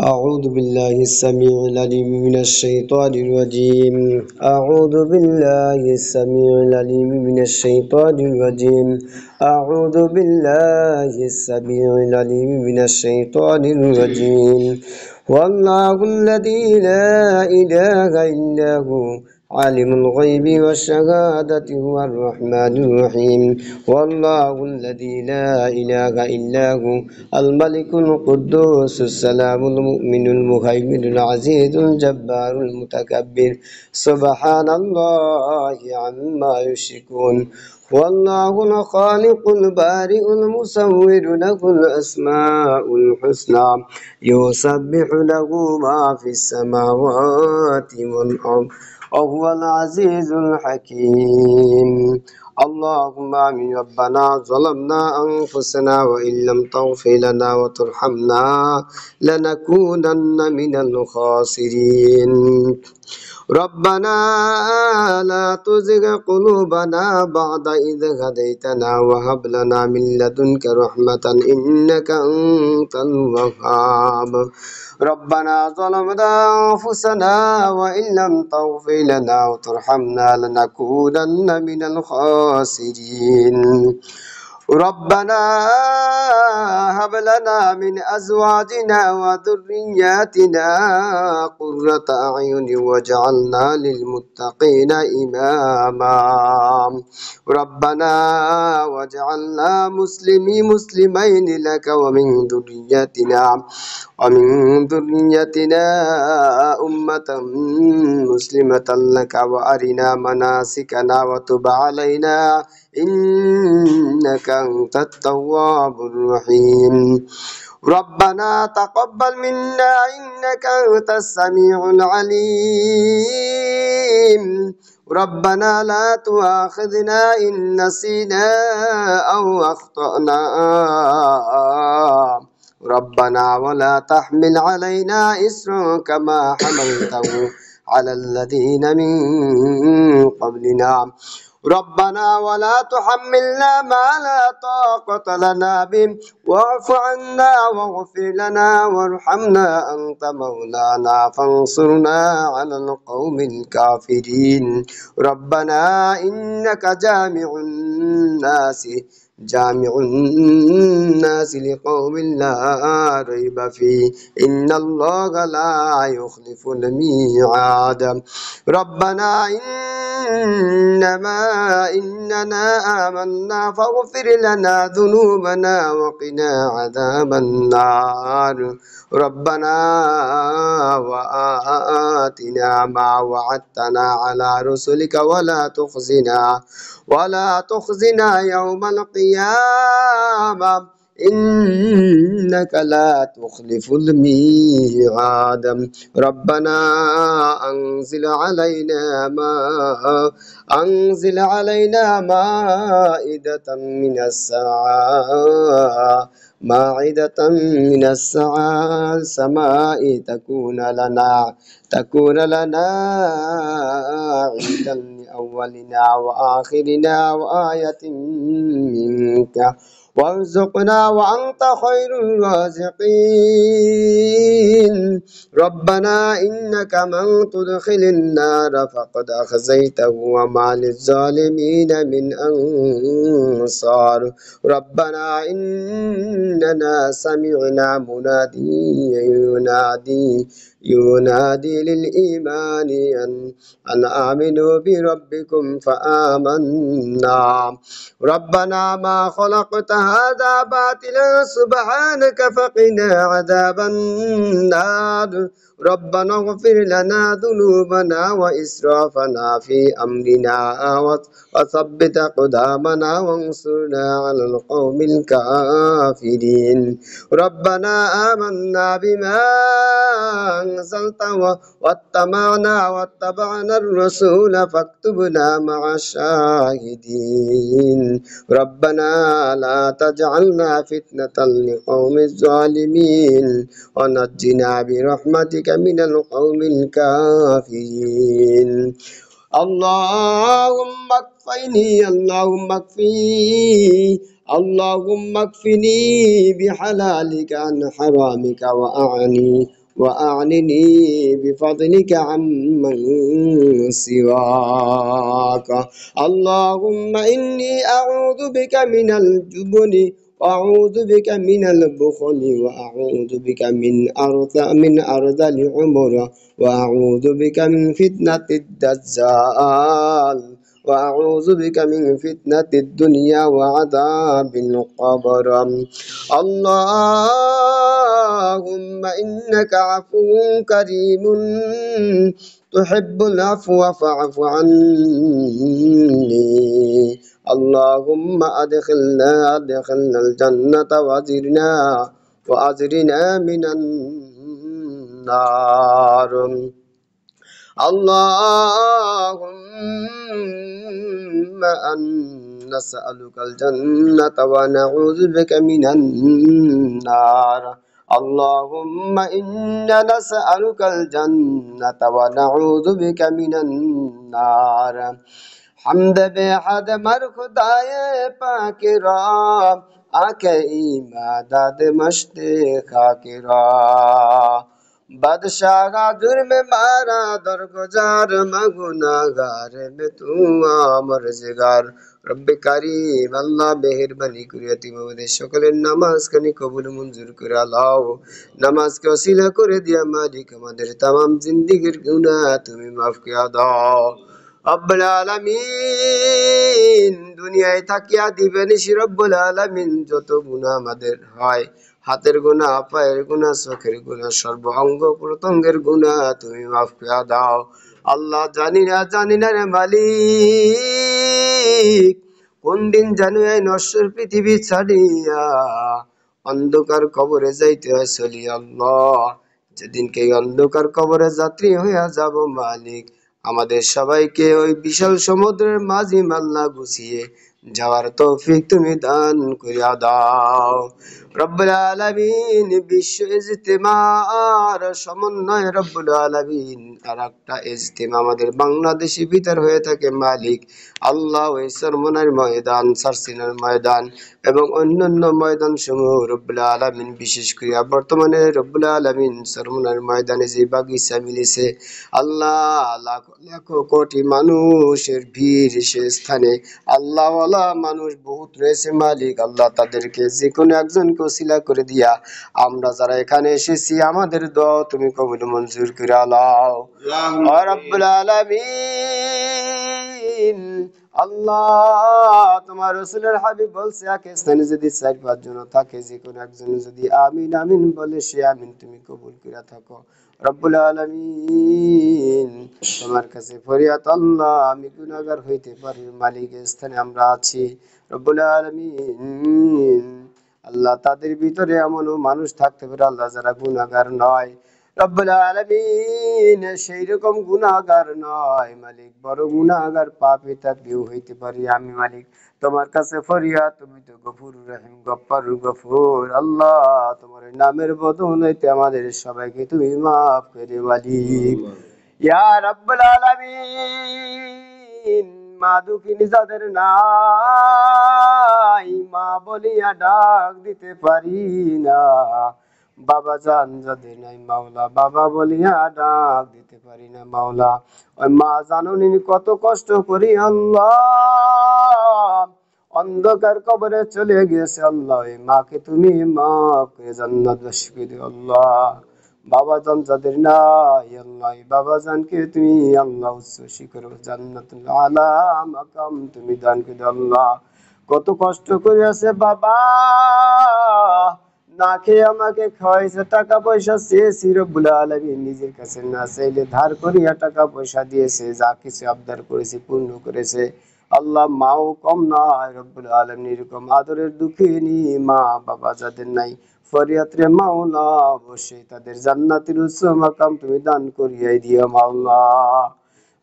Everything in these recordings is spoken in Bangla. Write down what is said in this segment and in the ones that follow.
أعوذ بالله السميع العليم من الشيطان الرجيم أعوذ بالله السميع العليم من الشيطان الرجيم أعوذ بالله السميع العليم من الشيطان الرجيم والله الذي لا إله إلا هو عالم الغيب والشهادة هو الرحمن الرحيم والله الذي لا إله إلا هو الملك القدوس السلام المؤمن المهيمن العزيز الجبار المتكبر سبحان الله عما يشركون والله الخالق البارئ المصور له الأسماء الحسنى يسبح له ما في السماوات والأرض وهو العزيز الحكيم اللهم آمين ربنا ظلمنا أنفسنا وإن لم تغفر لنا وترحمنا لنكونن من الخاسرين ربنا لا تزغ قلوبنا بعد إذ هديتنا وهب لنا من لدنك رحمة إنك أنت الوهاب ربنا ظلمنا أنفسنا وإن لم تغفر لنا وترحمنا لنكونن من الخاسرين ربنا هب لنا من أزواجنا وذرياتنا قرة أعين واجعلنا للمتقين إماما ربنا واجعلنا مسلمين لك ومن ذريتنا أمة مسلمة لك وأرنا مناسكنا وتب علينا إنك أنت التواب الرحيم ربنا تقبل منا إنك أنت السميع العليم ربنا لا تؤاخذنا إن نسينا أو أخطأنا ربنا ولا تحمل علينا إصرا كما حملته على الذين من قبلنا ربنا ولا تحملنا ما لا طاقة لنا به واعف عنا واغفر لنا وارحمنا أنت مولانا فانصرنا على القوم الكافرين ربنا إنك جامع الناس لقوم لا ريب فيه إن الله لا يخلف الميعاد ربنا إننا آمنا فاغفر لنا ذنوبنا وقنا عذاب النار ربنا وآتنا ما وعدتنا على رسلك ولا تخزنا يوم القيامة إنك لا تخلف الميعاد ربنا أنزل علينا مائدة من السماء تكون لنا عيدا لأولنا وآخرنا وآية منك وارزقنا وأنت خير الرازقين ربنا إنك من تدخل النار فقد أخزيته وما للظالمين من أنصار ربنا إننا سمعنا مناديا ينادي للإيمان أن آمنوا بربكم فآمنا ربنا ما خلقت هذا باطلا سبحانك فقنا عذاب النار ربنا اغفر لنا ذنوبنا وإسرافنا في أمرنا وثبت أقدامنا وانصرنا على القوم الكافرين ربنا آمنا بما أنزلت واتبعنا الرسول فاكتبنا مع الشاهدين ربنا لا تجعلنا فتنة لقوم الظالمين ونجنا برحمتك من القوم الكافرين اللهم اكفني بحلالك عن حرامك وأعنني بفضلك عمن سواك. اللهم إني أعوذ بك من الجبن، وأعوذ بك من البخل، وأعوذ بك من أرض العمر، وأعوذ بك من فتنة الدجال، وأعوذ بك من فتنة الدنيا وعذاب القبر. اللهم إنك عفو كريم تحب العفو فاعف عني. اللهم أدخلنا الجنة وأجرنا من النار. اللهم نسألك الجنة ونعوذ بك من النار. اللهم إنا نسألك الجنة ونعوذ بك من النار. حمد बेहद मर खुदाए पाकिरा आके इमादत मश्ते खाकिरा बादशाह जुर्म मारा दरगुजार मगुनागार में तू আমর জিগার। রব্বে কারিম আল্লাহ মেহেরবানি করে তুমি আমাদের সকলের নামাজখানি কবুল মঞ্জুর করে লাও। নামাজকে ওসিলা করে দিয়া মালিক আমাদের तमाम জিন্দেগীর গুনাহ তুমি মাফ করে দাও। রব্বুল আলামিন দুনিয়ায় থাকিয়া দিবেন রব্বুল আলামিন যত গুনাহ আমাদের হয়, হাতের গুনাহ, পায়ের গুনাহ, চোখের গুনাহ, সর্ব অঙ্গ প্রত্যঙ্গের গুনাহ তুমি মাফ করে দাও। আল্লাহ জানি না রে মালিক কোন দিন জানো এই নশ্বর পৃথিবী ছাড়িয়া অন্ধকার কবরে যাইতে হয় চলি। আল্লাহ যেদিনকে অন্ধকার কবরে যাত্রী হইয়া যাব মালিক আমাদের সবাইকে ওই বিশাল সমুদ্রের মাঝি মাল্লা গুছিয়ে যাওয়ার তৌফিক তুমি দান করিয়া দাও। রব্বুল আলামিন বিশ্ব ইজতিমার সমন্বয় রব্বুল আলামিন আর একটা ইজতিমা আমাদের বাংলাদেশি ভিতর হয়ে থাকে মালিক আল্লাহ। ওই সরমনের ময়দান, সারসিনার ময়দান এবং অন্যান্য ময়দান সমূহ রব্বুল আলামিন বিশেষ করে বর্তমানে রব্বুল আলামিন সরমনের ময়দানে যে বাগিচা মিলেছে আল্লাহ লাখো লাখো কোটি মানুষের ভিড় সে স্থানে আল্লাহ ওয়ালা মানুষ বহুত রয়েছে মালিক আল্লাহ তাদেরকে যে কোনো একজনকে ওসিলা করে দিয়া আমরা যারা এখানে এসেছি আমাদের দোয়া তুমি কবুল মঞ্জুর করে লাও। রব্বুল আলামিন আল্লাহ তোমার রাসূলের হাবিব বলছে এক স্থানে যদি 4-5 জন থাকে যে কোনো একজন যদি আমিন আমিন বলে সে আমিন তুমি কবুল করে থাকো। রব্বুল আলামিন তোমার কাছে ফরিয়াদ আল্লাহ আমি গুনাহগার হইতে পারি মালিক স্থানে আমরা আছি রব্বুল আলামিন আল্লাহ তাদের ভিতরে এমনও মানুষ থাকতে পারে আল্লাহ যারা গুনাহগার নয় রব্বুল আলামিন সেই রকম গুনাহগার নয় মালিক বড় গুনাহগার পাপী তাপিও হইতে পারি আমি মালিক তোমার কাছে ফরিয়াদ তুমি তো গফুর রহিম গফফারুর গফুর আল্লাহ তোমার নামের বদৌলতে আমাদের সবাইকে তুমি মাফ করে মালিক ইয়া রাব্বুল আলামিন মা দুঃখিনী যাদের নাই মা বলিয়া ডাক দিতে পারি না বাবা জান যাদের নাই মাওলা বাবা বলিয়া ডাক দিতে পারি না মাওলা ওই মা জাননি কত কষ্ট করি আল্লাহ অন্ধকার কবরে চলে গেছে আল্লাহ ওই মাকে তুমি মাফ করে জান্নাতবাসী করে দিও আল্লাহ। বাবা জান যাদের নাই আল্লাহ বাবা জানকে তুমি আল্লাহ উচ্চ শিখর জান্নাতুল আলা মাকাম তুমি দান করে দাও আল্লাহ। কত কষ্ট করে আছে বাবা না খেয়ে আমাকে খাওয়াইছে টাকা পয়সা চেয়েছি রব্বুল আলামিন নিজের কাছে না চাইলে ধার করিয়া টাকা পয়সা দিয়েছে যা কিছু আবদার করেছে পূর্ণ করেছে আল্লাহ মাও কম নয় রব্বুল আলামিন এরকম আদরের দুঃখিনী মা বাবা যাদের নাই ফরিয়াদ রে মাওলা অবশ্যই তাদের জান্নাতের উচ্চ মাকাম তুমি দান করিয়াই দিও মাওলা।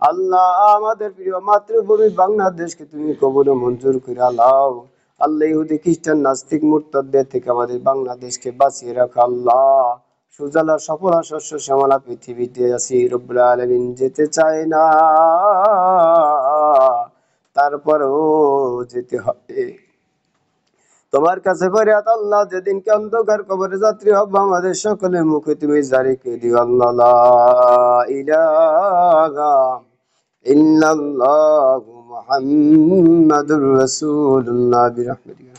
আল্লাহ আমাদের প্রিয় মাতৃভূমি বাংলাদেশকে তুমি কবুল মঞ্জুর করে লাও আল্লাহ ইহুদি খ্রিস্টান নাস্তিক মুরতাদদের থেকে আমাদের বাংলাদেশকে বাঁচিয়ে রাখো আল্লাহ। সুজলা সফলা শস্য শ্যামলা পৃথিবীতে আছি রব্বুল আলামিন যেতে চায় না তারপরেও যেতে হবে তোমার কাছে ফরিয়াদ আল্লাহ, যেদিনকে অন্ধকার কবরে যাত্রী হব আমাদের সকলের মুখে তুমি জারি করে দিও আল্লাহ, লা ইলাহা ইল্লাল্লাহু মুহাম্মাদুর রাসূলুল্লাহ বিরহমাতিকা।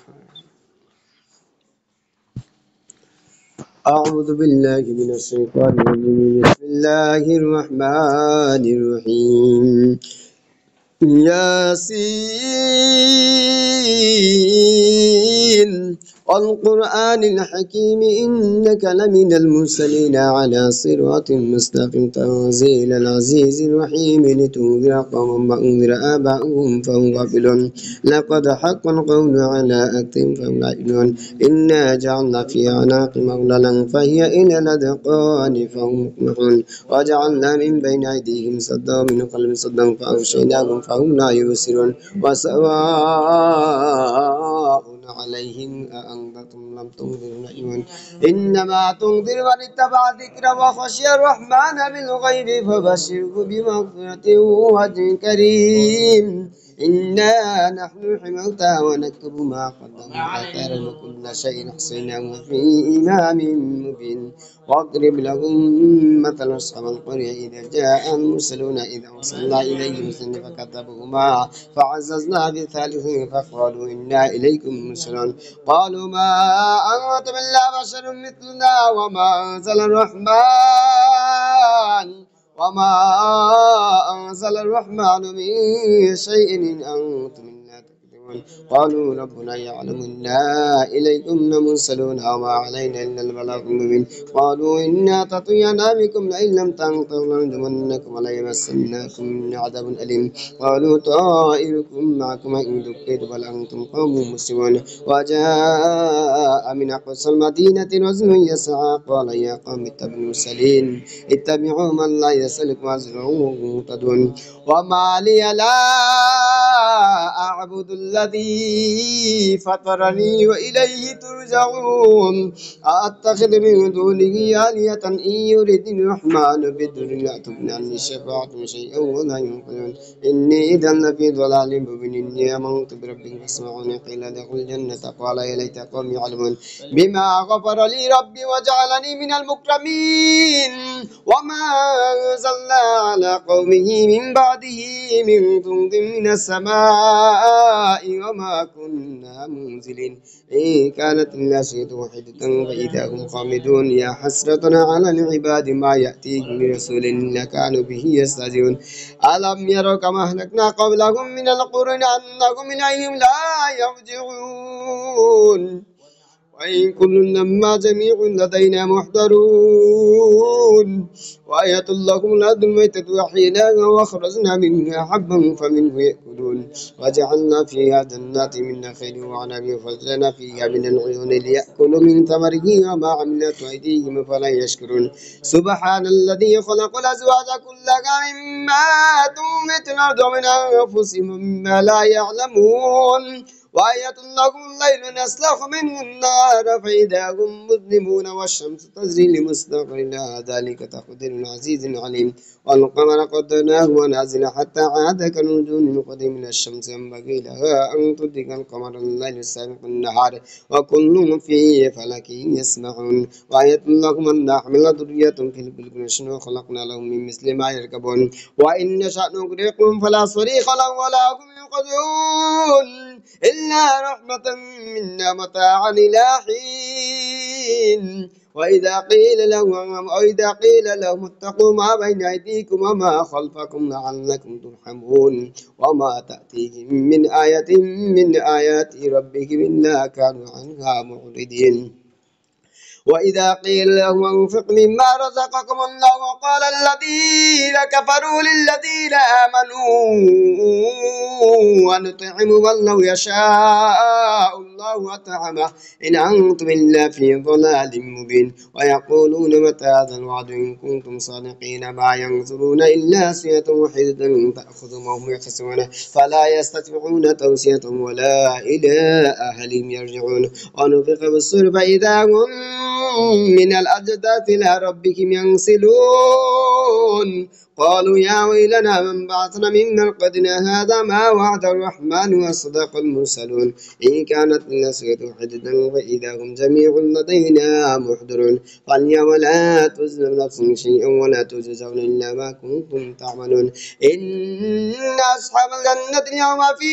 أعوذ بالله من الشيطان الرجيم. بسم الله الرحمن الرحيم. ياسين والقرآن الحكيم إنك لمن المرسلين على صراط مستقيم تنزيل العزيز الرحيم لتنذر قوما ما أنذر آباؤهم فهم غافلون لقد حق القول على أكثرهم فهم لا يؤمنون إنا جعلنا في أعناقهم أغلالا فهي إلى الأذقان فهم مقمحون وجعلنا من بين أيديهم سدا ومن خلفهم سدا فأغشيناهم فهم لا يبصرون وسواء عليهم أأنذرتهم لم تنذرهم لا يؤمنون إنما تنذر من اتبع الذكر وخشي الرحمن بالغيب فبشره بمغفرة وأجر كريم إنا نحن نحيي الموتى ونكتب ما قدموا وآثارهم وكل شيء أحصيناه في إمام مبين واضرب لهم مثل أصحاب القرية إذا جاء المرسلون إذا أرسلنا إليهم اثنين فكذبوهما فعززنا بثالث فقالوا إنا إليكم مرسلون قالوا ما أنتم إلا بشر مثلنا وما أنزل الرحمن من شيء إن أنتم إلا تكذبون قالوا ربنا يعلم إنا إليكم لمرسلون وما علينا إلا البلاغ المبين قالوا إنا تطيرنا بكم لئن لم تنتهوا لنرجمنكم وليمسنكم من عذاب أليم قالوا طائركم معكم إن ذكرتم بل أنتم قوم مسلمون وجاء من أقصى المدينة رجل يسعى قال يا قوم اتبعوا المرسلين اتبعوا من لا يسألكم أجرا وهم مهتدون وما لي لا أعبد الذي فطرني وإليه ترجعون أأتخذ من دونه آلهة إن يردني الرحمن بضر لا تغن عني شفاعتهم شيئا ولا ينقذون إني إذا لفي ضلال مبين إني آمنت بربكم فاسمعون قيل ادخلوا الجنة قال يا ليت قومي يعلمون بما غفر لي ربي وجعلني من المكرمين وما أنزلنا على قومه من بعده من جند من السماء وما كنا منزلين إن كانت إلا شيء واحدة فإذا هم خامدون يا حسرة على العباد ما يأتيهم من رسول إلا كانوا به يستهزئون ألم يروا كما أهلكنا قبلهم من القرون أنهم إليهم لا يرجعون وإن كل لما جميع لدينا محضرون وآية لهم الأرض الميتة وأحييناها وأخرجنا منها حبا فمنه يأكلون وجعلنا فيها جنات من نخيل وعنب وفجرنا فيها من العيون ليأكلوا من ثمره وما عملت أيديهم فلا يشكرون سبحان الذي خلق الأزواج كلها مما تنبت الأرض ومن أنفسهم مما لا يعلمون وآية لهم الليل نسلخ منه النار فإذا هم مظلمون والشمس تجري لمستقر لها ذلك تقدير العزيز العليم والقمر قدرناه منازل حتى عاد كالنجوم القديم من الشمس ينبغي لها أن تدرك القمر الليل سابق النهار وكل في فلك يسمعون وآية لهم أن نحمل ذرية في الفلك نحن وخلقنا لهم من مثل ما يركبون وإن نشأ نغرقهم فلا صريخ لهم ولا هم ينقذون إلا رحمة منا متاعا إلى حين وإذا قيل لهم اتقوا ما بين أيديكم وما خلفكم لعلكم ترحمون وما تأتيهم من آية من آيات ربهم إلا كانوا عنها معرضين وإذا قيل لهم انفق مما رزقكم الله قال الذين كفروا للذين آمنوا ونطعم من لو يشاء الله أطعمه إن أنتم إلا في ضلال مبين ويقولون متى هذا الوعد إن كنتم صادقين ما ينظرون إلا سيئة واحدة تأخذهم وهم يخسرون فلا يستطيعون توصية ولا إلى أهلهم يرجعون ونفخ بالصور فإذا هم من الأجداث إلى ربهم ينسلون قالوا يا ويلنا من بعثنا من مرقدنا هذا ما وعد الرحمن وصدق المرسلون إن كانت النسية واحدة فإذا هم جميع لدينا محضرون فاليوم لا تظلم نفس شيئا ولا تجزون إلا ما كنتم تعملون إن أصحاب الجنة اليوم في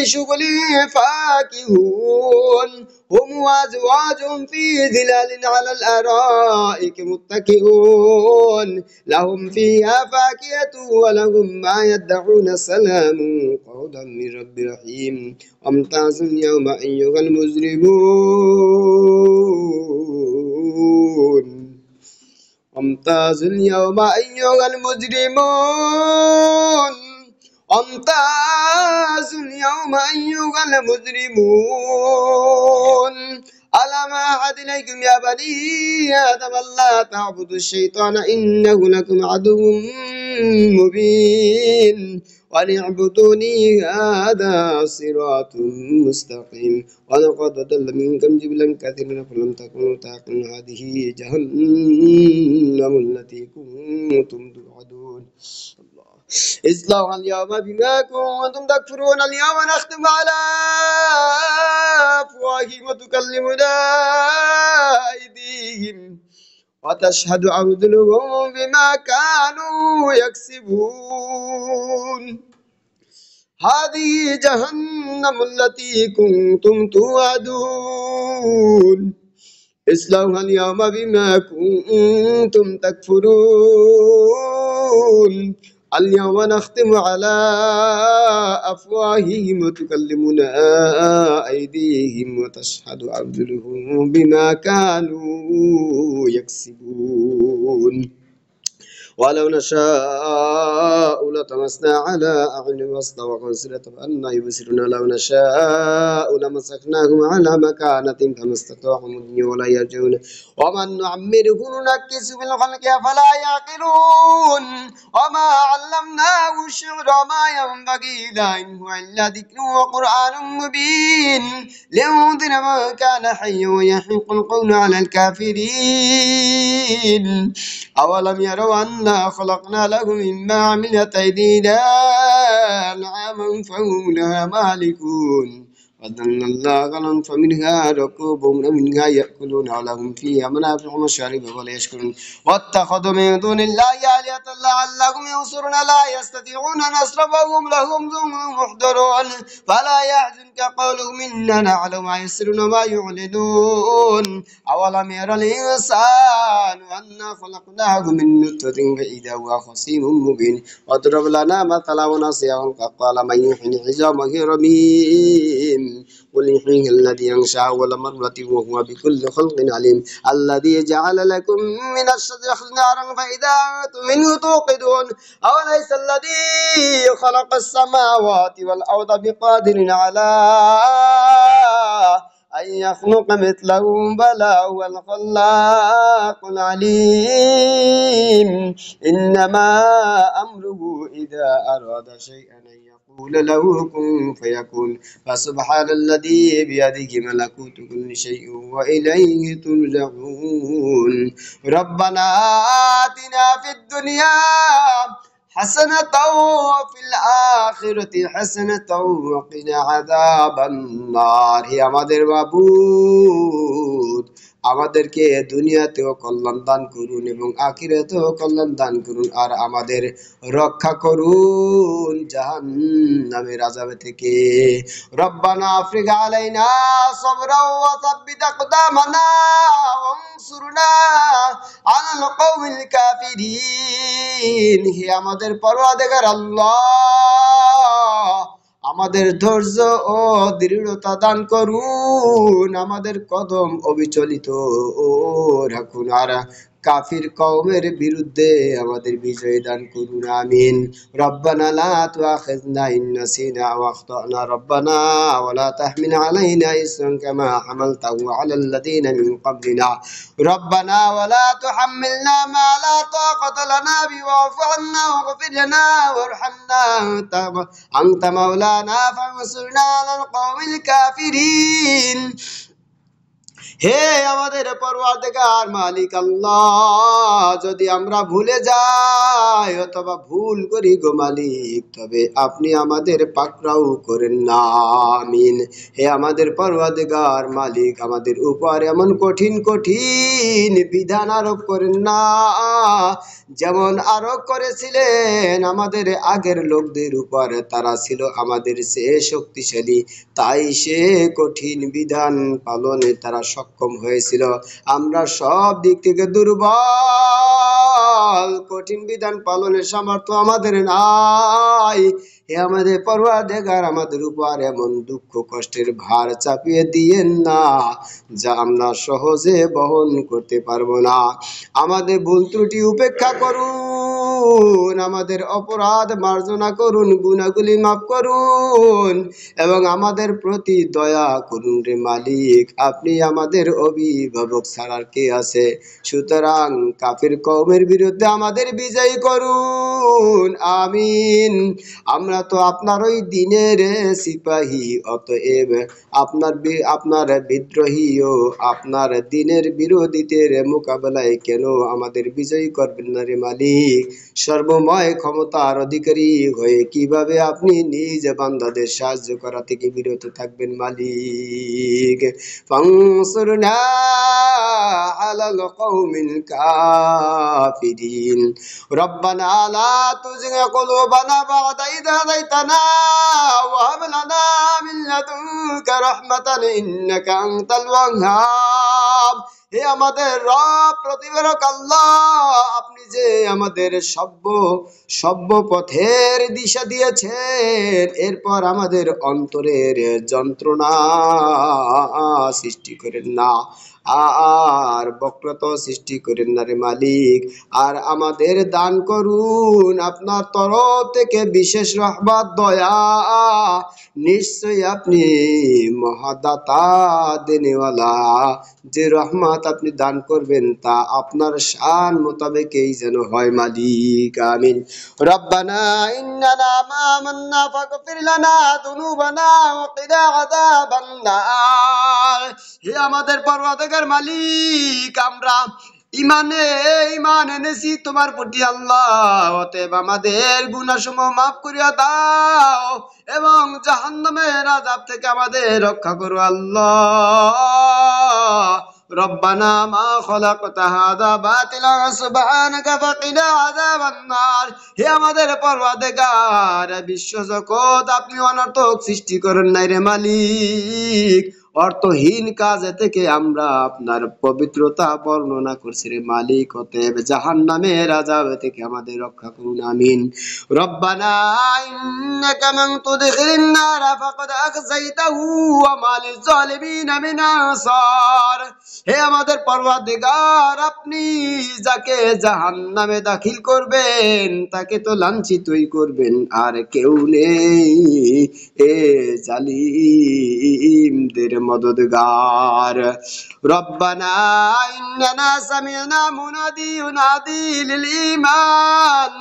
شغل فاكهون هم وأزواجهم في ظلال على الأرائك متكئون لهم فيها فاكهة ولهم ما يدعون سلام قولا من رب رحيم وامتازوا اليوم أيها المجرمون وامتازوا اليوم أيها المجرمون وامتازوا اليوم أيها المجرمون ألم أعهد إليكم يا بني آدم ألا تعبدوا الشيطان إنه لكم عدو مبين وأن اعبدوني هذا صراط مستقيم ولقد ضل منكم جبلا كثيرا فلم تكونوا تعقلون هذه جهنم التي كنتم توعدون اصلوها اليوم بما كنتم تكفرون اليوم نختم على أفواههم وتكلمنا أيديهم وتشهد أرجلهم بما كانوا يكسبون هذه جهنم التي كنتم توعدون اصلوها اليوم بما كنتم تكفرون اليوم نختم على أفواههم وتكلمنا أيديهم وتشهد أرجلهم بما كانوا يكسبون ولو نشاء لطمسنا على أعينهم واستبقوا الصراط فأنى يبصرون لو نشاء لمسخناهم على مكانتهم فما استطاعوا مضيا ولا يرجعون ومن نعمره ننكسه في الخلق أفلا يعقلون وما علمناه الشعر وما ينبغي له إن هو إلا ذكر وقرآن مبين لينذر من كان حيا ويحق القول على الكافرين أولم يروا أنا خلقنا لهم مما عملت أيدينا أنعاما فهم لها مالكون وظن الله غلا فمنها ركوبهم ومنها يأكلون ولهم فيها منافع ومشارب ولا يشكرون واتخذوا من دون الله آلهة لعلهم ينصرون لا يستطيعون نصرهم لهم ذم محضرون فلا يحزنك قولهم إننا نعلم ما يسرون وما يعلنون أولم ير الإنسان أنا خلقناه من نطفة فإذا هو خصيم مبين واضرب لنا مثلا ونسي قال من يحيي العظام وهي رميم قل يحييها الذي ينشأ أول مرة وهو بكل خلق عليم الذي جعل لكم من الشجر نارا فإذا أنتم منه توقدون أوليس الذي خلق السماوات والأرض بقادر على أن يخلق مثلهم بلى هو الخلاق العليم إنما أمره إذا أراد شيئا أن يقول له كن فيكون فسبحان الذي بيده ملكوت كل شيء وإليه ترجعون ربنا آتنا في الدنيا حسنة وفي الآخرة حسنة وقنا عذاب النار হে আমাদের মাবুদ আমাদেরকে দুনিয়াতেও কল্যাণ দান করুন এবং আখিরাতেও কল্যাণ দান করুন আর আমাদের রক্ষা করুন জাহান্নামের আযাব থেকে রব্বানা আফরিগ আলাইনা সাবরা ওয়া সাব্বিত আকদামানা ওয়ানসুরনা আলাল কওমিল কাফিরিন হে আমাদের পরওয়ারদিগার আল্লাহ আমাদের ধৈর্য ও দৃঢ়তা দান করুন আমাদের কদম অবিচলিত রাখুন আর কাফির কওমের বিরুদ্ধে আমাদের বিজয় দান করুন আমিন রব্বানা লা তুআখিযনা ইন নাসিনা ওয়া আখতানা রব্বানা ওয়া লা তাহমিল আলাইনা ইসরান কামা হামালতাহু আলাল লাযিনা মিন ক্বাবলিনা রব্বানা ওয়া লা তুহাম্মিলনা মা লা তাকাতা লানা বিহি ওয়া'ফু আন্না ওয়াগফির লানা ওয়ারহামনা আনতা মাওলানা ফানসুরনা আলাল কওমিল কাফিরিন হে আমাদের পরওয়ারদিগার মালিক আল্লাহ, যদি আমরা ভুলে যাই অথবা ভুল করি গো মালিক, তবে আপনি আমাদের পাকড়াও করেন না, আমিন। হে আমাদের পরওয়ারদিগার মালিক, আমাদের উপর এমন কঠিন কঠিন বিধান আরোপ করেন না, যেমন আরোপ করেছিলেন আমাদের আগের লোকদের উপর। তারা ছিল আমাদের চেয়ে শক্তিশালী, তাই সে কঠিন বিধান পালনে তারা সক্ষম হয়েছিল। আমরা সব দিক থেকে দুর্বল, কঠিন বিধান পালনের সামর্থ্য আমাদের নাই। হে আমাদের পরওয়ারদিগার, আমাদের উপর এমন দুঃখ কষ্টের ভার চাপিয়ে দিয়েন না যা আমরা সহজে বহন করতে পারবো না। আমাদের ভুল ত্রুটি উপেক্ষা করুন, আমাদের অপরাধ মার্জনা করুন, গুনাহগুলি মাফ করুন এবং আমাদের প্রতি দয়া করুন রে মালিক। আপনি আমাদের অভিভাবক ছাড়ার কে আছে? সুতরাং কাফির কওমের বিরুদ্ধে আমাদের বিজয়ী করুন, আমিন। আমরা তো আপনার ওই দিনের সিপাহী, অতএব আপনার বিদ্রোহী ও আপনার দিনের বিরোধীদের মোকাবেলায় কেন আমাদের বিজয়ী করবেন না রে মালিক? সর্বময় ক্ষমতার অধিকারী হয়ে কিভাবে আপনি নিজ বান্দাদের সাহায্য করা থেকে বিরত থাকবেন মালিক? ফানসুরনা আলাল কওমিল কাফিরিন। রব্বানা লা তুযিগ কুলুবানা বা'দা ইয হাদাইতানা ওয়া হাব লানা মিন লাদুনকা রাহমাতান ইন্নাকা আনতাল ওয়াহ্হাব। হে আমাদের রব প্রতিপালক আল্লাহ, আপনি যে আমাদের সভ্য পথের দিশা দিয়েছেন, এরপর আমাদের অন্তরের যন্ত্রণা সৃষ্টি করেন না, আর বক্রতা সৃষ্টি করেন না রে মালিক। আর আমাদের দান করুন আপনার তরফ থেকে বিশেষ রহমত, দয়া। নিশ্চয়ই আপনি মহাদাতা, দেনেওয়ালা। যে রহমত আপনি দান করবেন তা আপনার শান মোতাবেকই যেন হয় মালিক, আমিন। রব্বানা ইন্নানা মা আমান্না ফাগফির লানা যুনুবানা ওয়া কিনা আযাবান নার। হে আমাদের পরওয়ারদিগার মালিক, আমরা ঈমান এনেছি তোমার প্রতি আল্লাহ, অতএব আমাদের গুনাহসমূহ মাফ করিয়া দাও এবং জাহান্নামের আযাব থেকে আমাদের রক্ষা করো আল্লাহ। রব্বানা মা খলাকতা হাযা বাতিলা সুবহানাকা ফাকিনা আযাবান নার। হে আমাদের পরওয়ারদিগার, বিশ্ব জগৎ আপনি অনর্থক সৃষ্টি করেন নাই রে মালিক। অর্থহীন কাজ থেকে আমরা আপনার পবিত্রতা বর্ণনা করছি রে মালিক, অতএব জাহান্নামের আযাব থেকে আমাদের রক্ষা করুন, আমিন। রব্বানা ইন্নাকা মান তুদখিলিন নার ফাকাদ আখযাইতাহু ওয়া মা লিয-যালিমিনা মিন আনসার। হে আমাদের পরওয়ারদিগার, আপনি যাকে জাহান্নামে দাখিল করবেন তাকে তো লাঞ্ছিতই করবেন, আর কেউ নেই এ জালিমদের মদদগার। রব্বানা ইন্নানা সামি'না মুনাদি লিল ঈমান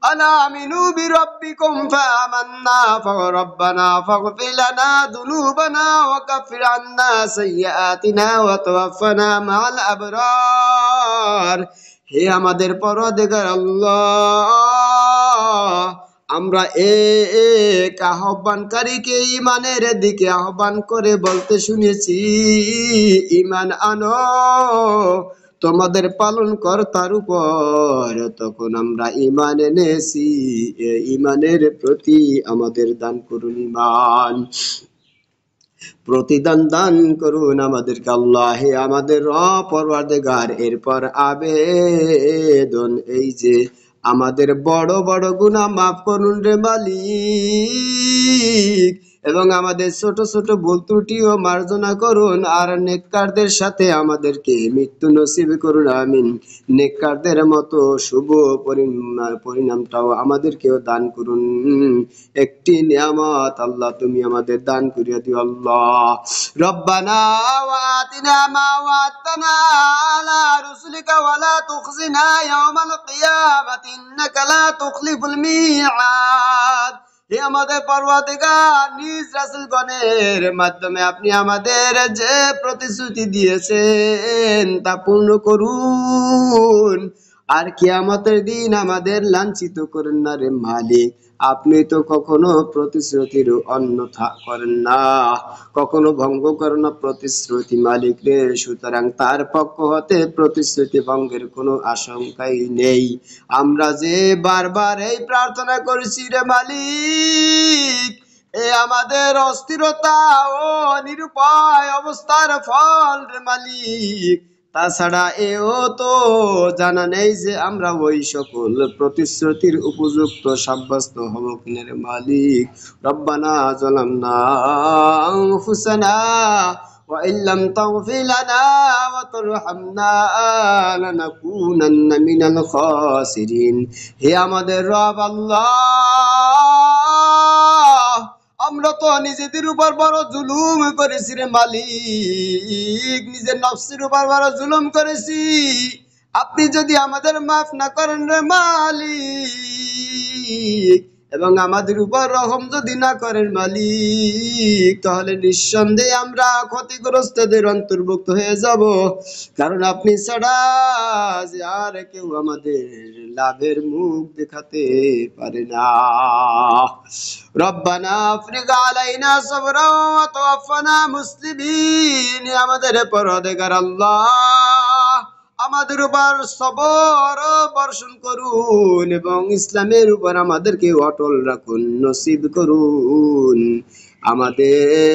আলা আমিনু বিরাব্বিকুম ফাআমান্না ফারাব্বানা ফাগফির লানা যুনুবানা ওয়া কাফির আন্না সাইয়্যাতিনা ওয়া তাওয়াফানা মা'আল আবরার। হে আমাদের পরওয়ারদিগার আল্লাহ, আমরা এক আহ্বানকারীকে ঈমানের দিকে আহ্বান করে বলতে শুনেছি, ঈমান আনো তোমাদের পালন কর্তার উপর। তখন আমরা ঈমান এনেছি, ঈমানের প্রতি আমাদের দান করুন ঈমান, প্রতিদান দান করুন আমাদেরকে আল্লাহ। হে আমাদের রব পরওয়ারদিগার, এরপর আবেদন এই যে আমাদের বড় বড় গুনাহ মাফ করুন রে মালিক, এবং আমাদের ছোট ছোট ভুল ত্রুটিও মার্জনা করুন, আর নেককারদের সাথে আমাদেরকে মৃত্যু নসিব করুন, আমিন। নেককারদের মতো শুভ পরিণামটাও আমাদেরকেও দান করুন। একটি নিয়ামত আল্লাহ তুমি আমাদের দান করিয়া দিও আল্লাহ। রব্বানা ওয়া আতিনা মা ওয়া'আদতানা আলা রুসুলিকা ওয়া লা তুখজিনা ইয়াওমাল কিয়ামাতি ইন্নাকা লা তুখলিফুল মি'আদ। হে আমাদের পরওয়ারদিগার, নিজ রাসূলগণের মাধ্যমে আপনি আমাদের যে প্রতিশ্রুতি দিয়েছেন তা পূর্ণ করুন, আর কিয়ামতের দিন আমাদের লাঞ্ছিত করেন না রে মালিক। আপনি তো কখনো প্রতিশ্রুতির অন্যথা করেন না, কখনো ভঙ্গ করেন না প্রতিশ্রুতি মালিক রে। সুতরাং তার পক্ষ হতে প্রতিশ্রুতি ভঙ্গের কোনো আশঙ্কাই নেই। আমরা যে বারবার এই প্রার্থনা করেছি রে মালিক, এ আমাদের অস্থিরতা ও নিরুপায় অবস্থার ফল রে মালিক। তাছাড়া এও তো জানা নেই যে আমরা ওই সকল প্রতিশ্রুতির উপযুক্ত সাব্যস্ত হব কিনা রে মালিক। রব্বানা যালামনা আনফুসানা ওয়া ইল্লাম তাগফির লানা ওয়া তারহামনা লানাকুনান্না মিনাল খাসিরিন। হে আমাদের রব আল্লাহ, আমরা তো নিজেদের উপর বড় জুলুম করেছি রে মালিক, নিজের নফসের উপর বড় জুলুম করেছি। আপনি যদি আমাদের মাফ না করেন রে মালিক, এবং আমাদের উপর রহম যদি না করেন মালিক, তাহলে নিঃসন্দেহে আমরা ক্ষতিগ্রস্তদের অন্তর্ভুক্ত হয়ে যাব। কারণ আপনি ছাড়া যে আর কেউ আমাদের লাভের মুখ দেখাতে পারে না। রব্বানা আফরিগ আলাইনা সাবরা ওয়া তাওয়াফানা মুসলিমিন। আমাদের পরওয়ারদিগার আল্লাহ, আমাদের উপর সবর বর্ষণ করুন এবং ইসলামের উপর আমাদেরকে অটল রাখুন, নসিব করুন। আমাদের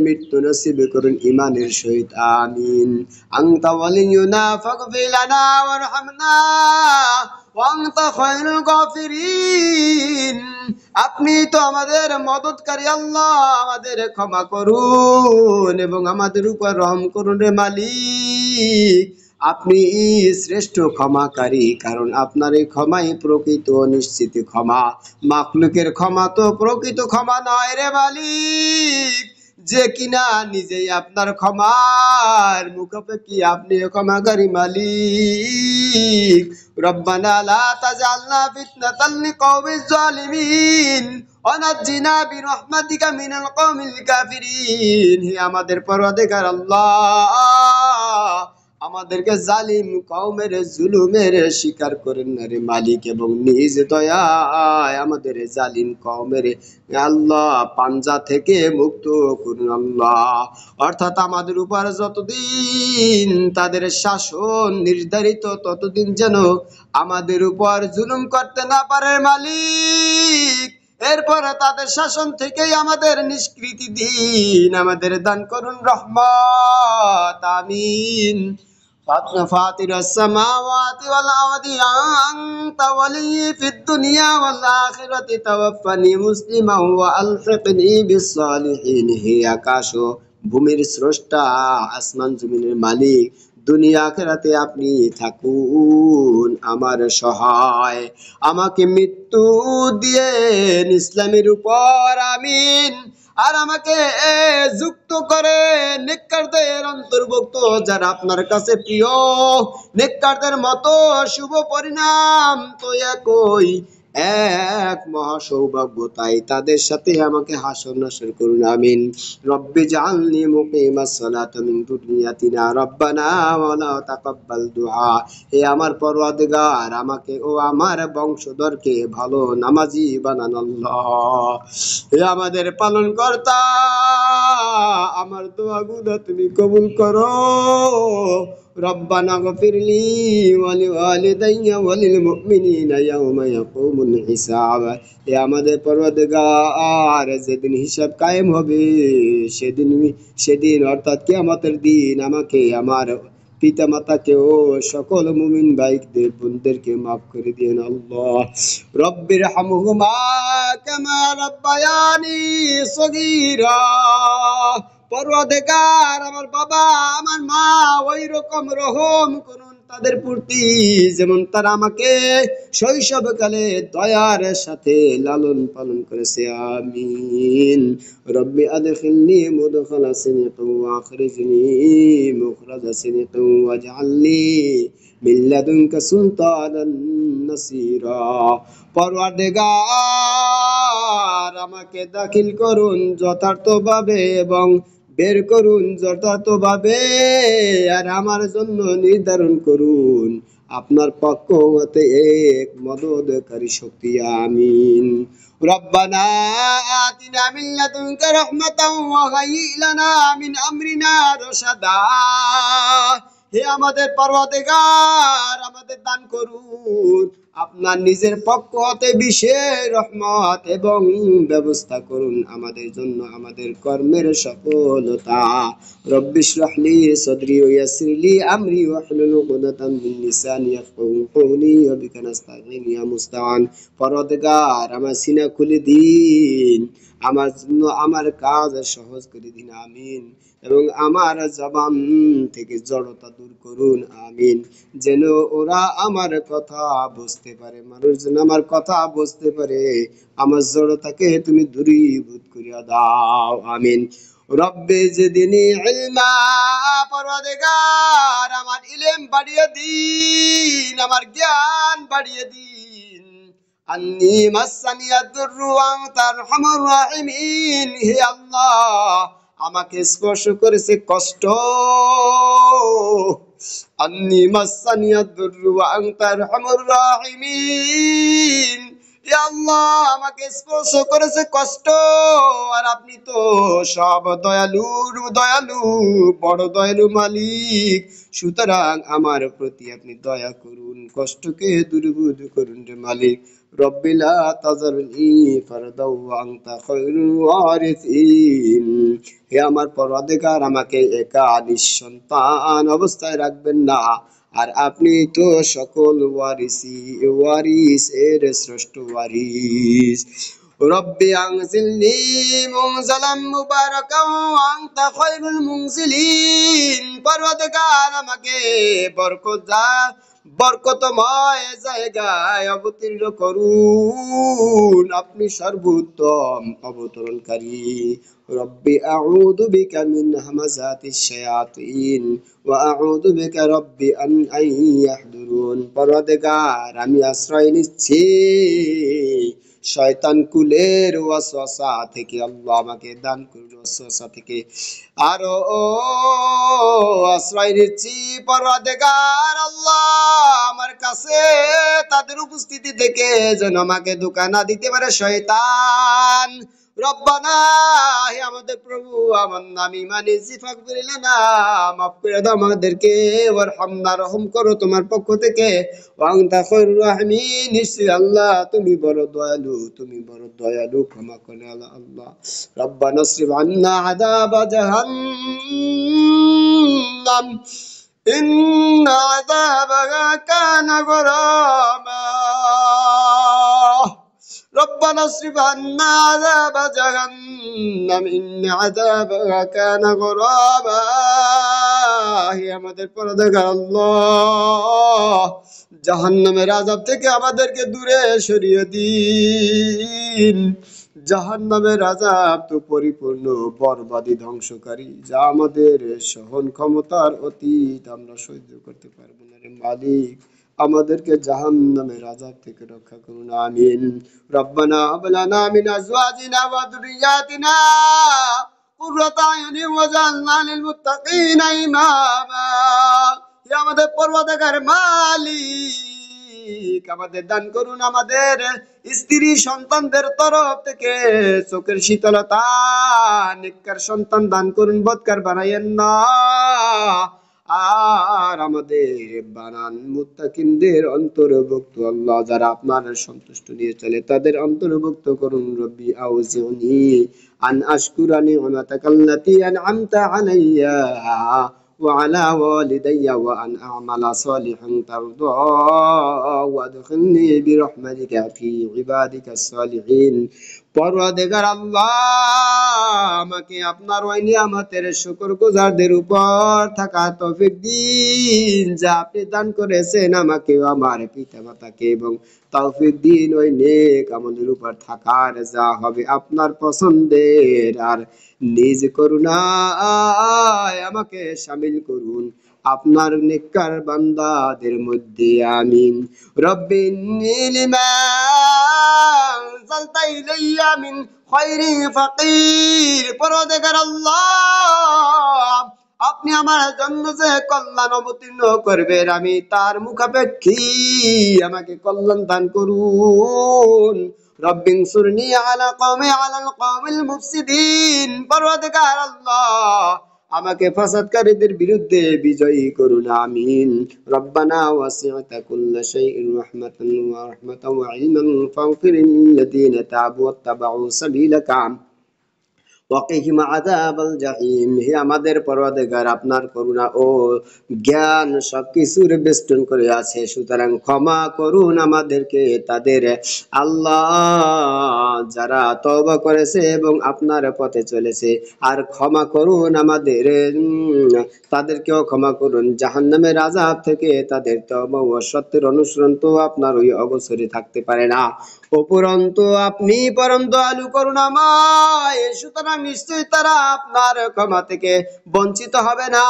মৃত্যু নসিব করুন ইমানের সহিত, আমিন। আনতা ওয়ালিয়ুনা ফাগফির লানা ওয়ারহামনা ওয়া আনতা খায়রুল গাফিরিন। আপনি তো আমাদের মদদকারী আল্লাহ, আমাদের ক্ষমা করুন এবং আমাদের উপর রহম করুন রে মালিক। আপনি শ্রেষ্ঠ ক্ষমাকারী, কারণ আপনার এই ক্ষমাই প্রকৃত নিশ্চিত ক্ষমা। মাখলুকের ক্ষমা তো প্রকৃত ক্ষমা নয় রে মালিক, যে কিনা নিজেই আপনার ক্ষমার মুখাপেক্ষী। আপনি ক্ষমাকারী মালিক। রব্বানা লা তাজআলনা ফিতনাতাল লিকওমিজ জালিমিন ওয়া নাজ্জিনা বিরহমাতিকা মিনাল কওমিল কাফিরিন। হে আমাদের পরওয়ারদিগার আল্লাহ, আমাদেরকে জালিম কওমের জুলুমের শিকার করেন না রে মালিক, এবং নিজ দয়ায় আমাদের জালিম কওমের আল্লাহ পাঞ্জা থেকে মুক্ত করুন আল্লাহ। অর্থাৎ আমাদের উপর যতদিন তাদের শাসন নির্ধারিত, ততদিন যেন আমাদের উপর জুলুম করতে না পারে মালিক। এরপরে তাদের শাসন থেকেই আমাদের নিষ্কৃতি দিন, আমাদের দান করুন রহমত, আমিন। فاطر السماوات والأرض أنت ولي في الدنيا والآخرة توفني مسلما وألحقني بالصالحين। হে আকাশ ও ভূমির স্রষ্টা, আসমান জমিনের মালিক, দুনিয়া আখিরাতে আপনি থাকুন আমার সহায়। আমাকে মৃত্যু দিয়ে ইসলামের উপর, আমিন। আর আমাকে যুক্ত করে নেককারদের অন্তর্ভুক্ত, যারা আপনার কাছে প্রিয়। নেককারদের মতো শুভ পরিণাম তো একই, এক মহা সৌভাগ্য, তাই তাদের সাথে আমাকে হাসর নাসর করুন, আমিন। রব্বি জাআলনি মুকিমাস সালাতি মিন দুররিয়াতিনা রব্বানা ওয়া লা তাকাব্বাল দুআ। হে আমার পরওয়ারদিগার, আমাকে ও আমার বংশধরকে ভালো নামাজি বানান আল্লাহ। হে আমাদের পালন কর্তা, আমার দোয়াগুলো তুমি কবুল করো। রব্বানা গফিরলি ওয়া লিওয়ালিদাইয়া ওয়া লিল মুমিনিনা ইয়াওমা ইয়াকুমুল হিসাব। হে আমাদের পরওয়ারদিগার, যেদিন হিসাব কায়েম হবে, সেদিন অর্থাৎ কিয়ামতের দিন আমাকে, আমার পিতা মাতাকে ও সকল মুমিন ভাইদের বোনদেরকে মাফ করে দিন আল্লাহ। রব্বির হামহুমা কামা রাব্বায়ানি সগীরা। পরওয়ারদিগার, আমার বাবা আমার মা ওই রকম রহম করুন তাদের প্রতি যেমন তারা আমাকে শৈশবকালে দয়ার সাথে লালন পালন করেছে। আমিন। রব্বি আদখিলনি মুদখালা সিদকিন ওয়া আখরিজনি মুখরাজা সিদকিন ওয়াজআলনি মিন লাদুনকা সুলতানান নাসীরা। পরওয়ারদিগার, আমাকে দাখিল করুন যথার্থভাবে এবং বের করুন যথার্থভাবে, আর আমার জন্য নির্ধারণ করুন আপনার পক্ষ হতে এক মদদকারী শক্তি। আমিন। রব্বানা আতিনা মিন লাদুনকা রাহমাতাও ওয়া হাইয়্যি লানা মিন আমরিনা রাশাদা। হে আমাদের পরওয়ারদিগার, আমাদের দান করুন আপনার নিজের পক্ষ হতে বিশেষ রহমত এবং ব্যবস্থা করুন আমাদের জন্য আমাদের কর্মের সফলতা। রব্বি ইশরাহ লি সাদরি ওয়া ইয়াসসির লি আমরি ওয়াহলুল উকদাতাম মিন লিসানি ইয়াফকাহু কওলি ওয়া বিকা নাস্তাঈন ইয়া মুস্তাআন। পরওয়ারদিগার, আমার সিনা খুলে দিন, আমার জন্য আমার কাজ সহজ করে দিন। আমিন। এবং আমার জবান থেকে জড়তা দূর করুন। আমিন। যেন ওরা আমার কথা বুঝতে পারে, মানুষ যেন আমার কথা বুঝতে পারে, আমার জড়তাকে তুমি দূরীভূত করিয়া দাও। আমিন। রব্বে জিদনি ইলমা, পরওয়ারদিগার আমার ইলম বাড়িয়ে দিন, আমার জ্ঞান বাড়িয়ে দিন। আন্নি মাসানিয়াদ দুররু ওয়া আনতা আরহামুর রাহিমিন। হে আল্লাহ, আমাকে স্পর্শ করেছে কষ্ট। আন্নি মাসানিয়াদ দুররু ওয়া আনতা আরহামুর রাহিমিন। হে আল্লাহ, আমাকে স্পর্শ করেছে কষ্ট, আর আপনি তো সব দয়ালুর দয়ালু, বড় দয়ালু মালিক। সুতরাং আমার প্রতি আপনি দয়া করুন, কষ্টকে দূরীভূত করুন রে মালিক। রব্বি লা তাযারনি ফারদাও ওয়া আনতা খায়রুল ওয়ারিসিন। হে আমার পরওয়ারদিগার, আমাকে একা নিঃসন্তান অবস্থায় রাখবেন না, আর আপনি তো সকল ওয়ারিস এর শ্রেষ্ঠ ওয়ারিস। রব্বি আনজিলনি মুনজালাম মুবারাকাও ওয়া আনতা খায়রুল মুনজিলিন। পরওয়ারদিগার, আমাকে বরকতময় জায়গায় অবতীর্ণ করুন, আপনি সর্বোত্তম অবতরণকারী। রব্বি আউযু বিকা মিন হামাযাতিশ শায়াতিন ওয়া আউযু বিকা রব্বি আন ইয়াহদুরুন। পরওয়ারদিগার, আমি আশ্রয় নিচ্ছি শয়তান কুলের ওয়াসওয়াসা থেকে। আল্লাহ, আমাকে দান করুন ওয়াসওয়াসা থেকে। আরো আশ্রয় নিচ্ছি পরওয়ারদিগার আল্লাহ, আমার কাছে তাদের উপস্থিতি থেকে যেন আমাকে ধোঁকা না দিতে পারে শয়তান। রব্বানা, হে আমাদের প্রভু, আমার নাম ঈমান এনেছি, ফাগফির লানা, মাফ করে দাও আমাদেরকে, ওয়ারহামনা, রহম করো তোমার পক্ষ থেকে, ওয়া আনতা খায়রুর রাহিমিন। নিশ্চয়ই আল্লাহ তুমি বড় দয়ালু, তুমি বড় দয়ালু, ক্ষমা করে আল্লাহ। রব্বানা ইসরিফ আন্না আযাবা জাহান্নাম ইন্না আযাবাহা কানা গরামা। ربنا اصرف عنا عذاب جهنم إن عذابها كان غراما। হে আমাদের পরওয়ারদিগার আল্লাহ, জাহান্নামের আযাব থেকে আমাদেরকে দূরে সরিয়ে দিন। জাহান্নামের আযাব তো পরিপূর্ণ বরবাদি ধ্বংসকারী, যা আমাদের সহন ক্ষমতার অতীত, আমরা সহ্য করতে পারবো না রে মালিক। আমাদেরকে জাহান্নামের আযাব থেকে রক্ষা করুন। আমিন। রব্বানা হাব লানা মিন আজওয়াজিনা ওয়া যুররিয়াতিনা কুররাতা আয়ুনিন ওয়াজআলনা লিল মুত্তাকিনা ইমামা। হে আমাদের পরওয়ারদিগার মালিক, আমাদের দান করুন আমাদের স্ত্রী সন্তানদের তরফ থেকে চোখের শীতলতা, নেককার সন্তান দান করুন, বদকার বানাইয়েন না। আর আমাদের বানান মুত্তাকিনদের অন্তর্ভুক্ত। আল্লাহ, যারা আপনার সন্তুষ্ট নিয়ে চলে তাদের অন্তর্ভুক্ত করুন। রব্বি আউজিউনি আন আশকুরা নি'মাতাকাল্লাতী আন'আমতা আলাইয়া ওয়া আলা ওয়ালিদাইয়া ওয়া আন আ'মালা সালিহান তারদাহু ওয়াদখিলনি বিরহমাতিকা ফি ইবাদিকাস সালিহিন পরওয়ারদিগার আল্লাহ, আমাকে আপনার ওই নিয়ামতের শুকরগুজারদের উপর থাকা তৌফিক দিন, যা আপনি দান করেছেন আমাকে, আমার পিতা মাতাকে, এবং তৌফিক দিন ওই নেক আমলের উপর থাকার, যা হবে আপনার পছন্দের। আর নিজ করুণায় আমাকে শামিল করুন আপনার নেককার বান্দাদের মধ্যে। আমিন। রব্বি ইন্নী লিমা আনজালতা ইলাইয়া মিন খায়রিন ফাকির। পরওয়ারদিগার আল্লাহ, আপনি আমার জন্য যে কল্যাণ অবতীর্ণ করবেন, আমি তার মুখাপেক্ষী, আমাকে কল্যাণ দান করুন। রব্বিং সুরনি আলাল কওমিল মুফসিদিন। পরওয়ারদিগার আল্লাহ, আমাকে ফাসাদকারীদের বিরুদ্ধে বিজয়ী করুন। আমিন। রব্বানা ওয়াসি'তা কুল্লা শাইইন রাহমাতান ওয়া ইলমান ফাগফির লিল্লাযীনা তাবু ওয়াত্তাবাউ সাবিলাকা ওয়াকিহিম আযাবাল জাহিম। হে আমাদের পরওয়ারদিগার, আপনার করুণা ও জ্ঞান সবকিছুর বেষ্টন করে আছে, সুতরাং ক্ষমা করুন আমাদেরকে, তাদের আল্লাহ যারা তওবা করেছে এবং আপনার পথে চলেছে। আর ক্ষমা করুন আমাদের তাদেরকেও ক্ষমা করুন জাহান্নামের আযাব থেকে। তাদের তওবা ও সত্যের অনুসরণ তো আপনার ওই অগোচরে থাকতে পারে না। উপরন্তু আপনি পরম দয়ালু করুণাময়, সুতরাং নিশ্চয়ই তারা আপনার ক্ষমা থেকে বঞ্চিত হবে না।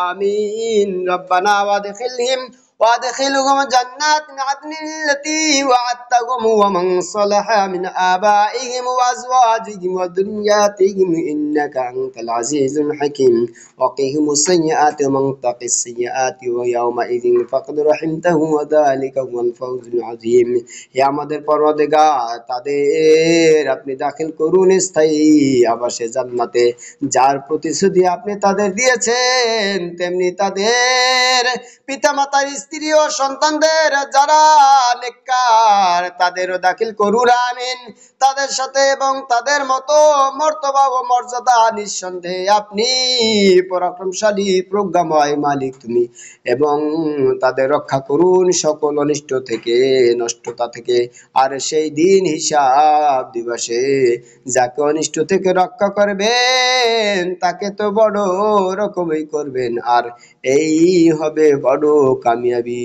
আমিন। রব্বানা وادخلهم جنات عدن التي وعدتهم ومن صلح من آبائهم وأزواجهم وذرياتهم إنك أنت العزيز الحكيم وقهم السيئات ومن تق السيئات ويومئذ فقد رحمته وذلك هو الفوز العظيم। হে আমাদের পরওয়ারদিগার, তাদের আপনি দাখিল করুন স্থায়ী আবাসে জান্নাতে, যার প্রতিশ্রুতি আপনি তাদের দিয়েছেন, তেমনি তাদের পিতামাতার স্ত্রী ও সন্তানদের যারা নেককার, তাদেরও দাখিল করুন। আমিন। তাদের সাথে এবং তাদের মতো মর্তবা ও মর্যাদা নিঃসন্দেহে আপনি পরাক্রমশালী, প্রজ্ঞাময় মালিক তুমি, এবং তাদের রক্ষা করুন সকল অনিষ্ট থেকে, নষ্টতা থেকে। আর সেই দিন হিসাব দিবসে যাকে অনিষ্ট থেকে রক্ষা করবেন, তাকে তো বড় রকমই করবেন, আর এই হবে বড় কামিয়াবি।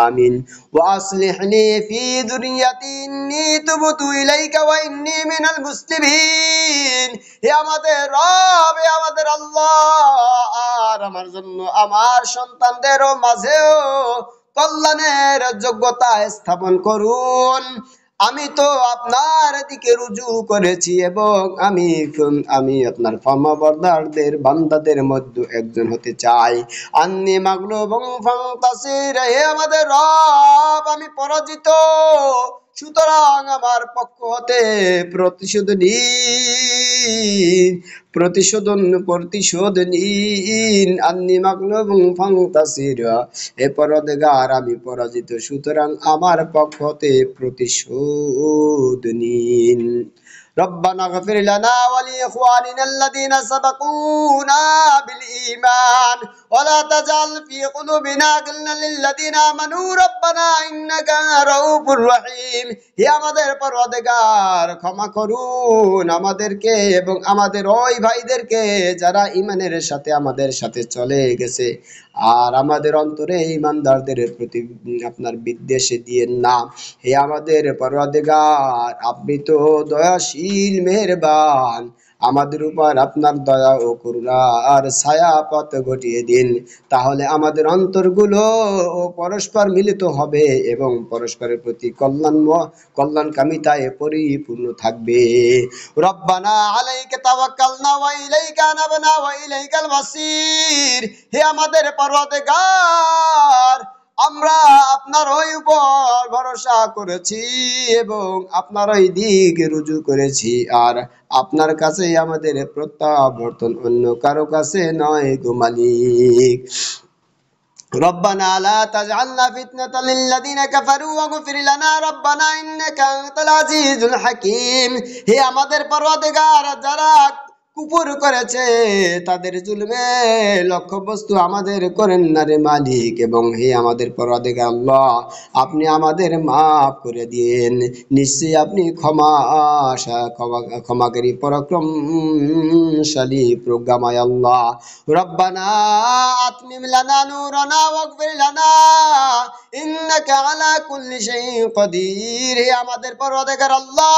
আমিন। ওয়াসলিহনি ফি দুনিয়াতি ইন্নী তুবতু ইলাইকা ওয়া ইন্নী মিনাল মুসলিমিন। হে আমাদের রব, হে আমাদের আল্লাহ, আর আমার জন্য আমার সন্তানদেরও মাঝেও কল্যাণের যোগ্যতা স্থাপন করুন। আমি তো আপনার দিকে রুজু করেছি এবং আমি আপনার ফরমাবরদারদের বান্দাদের মধ্যে একজন হতে চাই। আন্নী মাগলুবুন ফান্তাসির। হে আমাদের রব, আমি পরাজিত, সুতরাং আমার পক্ষ হতে প্রতিশোধ নিন। আন্নী মাগলুবুন ফান্তাসির। হে পরওয়ারদিগার, আমি পরাজিত, সুতরাং আমার পক্ষ হতে প্রতিশোধ নিন। ربنا اغفر لنا ولإخواننا الذين سبقونا بالإيمان ولا تجعل في قلوبنا غلا للذين آمنوا ربنا إنك رؤوف رحيم। হে আমাদের পরওয়ারদিগার, ক্ষমা করুন আমাদেরকে এবং আমাদের ওই ভাইদেরকে যারা ঈমানের সাথে আমাদের সাথে চলে গেছে, আর আমাদের অন্তরে ঈমানদারদের প্রতি আপনার বিদ্বেষ দিয়েন না। হে আমাদের পরওয়ারদিগার, আপনি তো দয়াশীল, মেহেরবান, আমাদের উপর আপনার দয়া ও করুণা আর ছায়াপথ ঘটিয়ে দিন, তাহলে আমাদের অন্তরগুলো ও পরস্পর মিলিত হবে এবং পরস্পরের প্রতি কল্যাণকামিতায় পরিপূর্ণ থাকবে। রব্বানা আলাইকা তাওয়াক্কালনা ওয়া ইলাইকা আনাবনা ওয়া ইলাইকাল মাসির। হে আমাদের পরওয়ারদিগার, আমরা আপনার ওই উপর ভরসা করেছি এবং আপনার ওই দিকে রুজু করেছি, আর আপনার কাছে আমাদের প্রত্যাবর্তন, অন্য কারো কাছে নয় গো মালিক। ربنا لا تجعلنا فتنة للذين كفروا واغفر لنا ربنا إنك أنت العزيز الحكيم। হে আমাদের পরওয়ারদিগার, যারা কুফর করেছে, তাদের জুলমে লক্ষ্যবস্তু আমাদের করেন না রে মালিক। এবং হে আমাদের পরওয়ারদিগার আল্লাহ, আপনি আমাদের মাফ করে দিন। নিশ্চয়ই আপনি ক্ষমাকারী, পরাক্রমশালী, প্রজ্ঞাময় আল্লাহ। রব্বানা আতমিম লানা নূরানা ওয়াগফির লানা ইন্নাকা আলা কুল্লি শাইইন কদির। হে আমাদের পরওয়ারদিগার আল্লাহ,